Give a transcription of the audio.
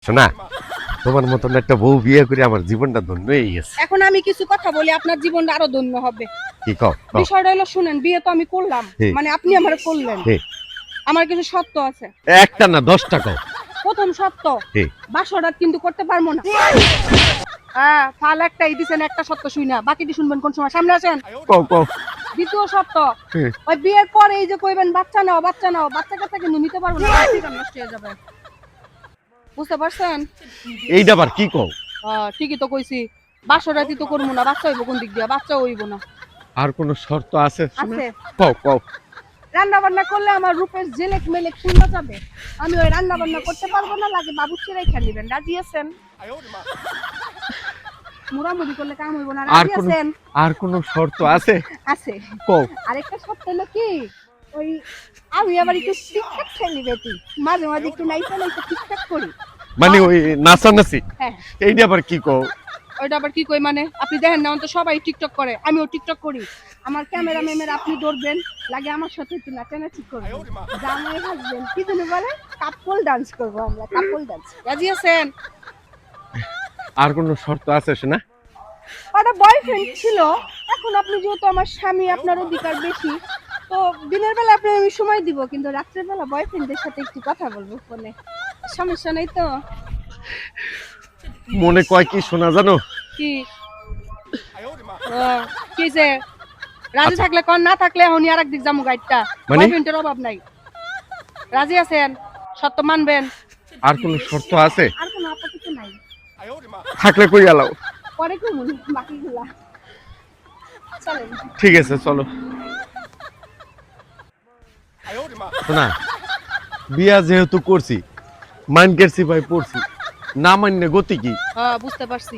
শোনা, তোমার মতন একটা বউ বিয়ে করে আমার জীবনটা ধন্য হয়ে গেছে। এখন আমি কিছু কথা বলি, আপনার জীবনটা আরো ধন্য হবে। কি কও? বিষয়টা হলো শুনেন, বিয়ে তো আমি করলাম, হুম। মানে আপনি আমার করলেন। হুম। আমার কিছু সত্য আছে। একটা না 10টা কও। প্রথম সত্য, হুম। বাসরাত কিন্তু করতে পারবো না। হ্যাঁ, ফাল একটাই দিছেন, একটা সত্য শুই না, বাকিটি শুনবেন কোন সময়, সামনে আসেন। কও কও। দ্বিতীয় সত্য, হুম। ওই বিয়ের পরে এই যে কইবেন বাচ্চা নাও বাচ্চা নাও, বাচ্চা কাচ্চা কিন্তু নিতে পারবো না, বাচ্চাটা নষ্ট হয়ে যাবে। বুঝতে পারছেন? এইটা আবার কি কও? ঠিকই তো কইছি, বাসরাতই তো করবো না, বাচ্চা হইব কোন দিক দিয়ে, বাচ্চা হইব না। আর কোন শর্ত আছে? আছে। কও কও। রান্না বান্না করলে আমার রূপের জেলেক মেলেক শুনতে যাবে, আমি ওই রান্না বান্না করতে পারবো না, লাগে বাবুর্চিরাই খেয়ে নিবেন। রাজি আছেন? মুড়ামুড়ি করলে কাম হইব না, রাজি আছেন? আর কোন শর্ত আছে? আছে। কও। আরেকটা সত্য হলো কি, ওই আমি আবার একটু ঠিকঠাক খেলি বেটি, মাঝে মাঝে একটু নাইতে নাইতে ঠিকঠাক করি। মানে ওই নাচানাচি? হ্যাঁ। এইটা আবার কি কও? ওইটা আবার কি কই মানে, আপনি দেখেন না তো সবাই টিকটক করে, আমিও টিকটক করি। আমার ক্যামেরা ম্যামের আপনি ধরবেন, লাগে আমার সাথে একটু নাচানাচি করবেন, জামাই হাসবেন, কি যেন বলে, কাপল ডান্স করবো আমরা, কাপল ডান্স। রাজি আছেন? আর কোন শর্ত আছে শোনা? ওটা বয়ফ্রেন্ড ছিল, এখন আপনি যেহেতু আমার স্বামী, আপনার অধিকার বেশি, তো দিনের বেলা আপনি আমি সময় দিব, কিন্তু রাত্রের বেলা বয়ফ্রেন্ডের সাথে একটু কথা বলবো ফোনে, সমস্যা নাই তো? মনে কয় কি শোনা জানো? কি কি যে রাজি থাকলে কোন, না থাকলে এখনই আর একদিক যাবো গাইডটা, মানে? বয়ফ্রেন্ডের অভাব নাই। রাজি আছেন? সত্য মানবেন? আর কোন শর্ত আছে? আর কোনো আপত্তি নাই, থাকলে কই আলাও। পরে কি মনে বাকিগুলা চলেন। ঠিক আছে চলো। শোনা, বিয়া যেহেতু করছি, মাইন্ডের সিপাই পড়ছি, না মান্য গতি কি? বুঝতে পারছি।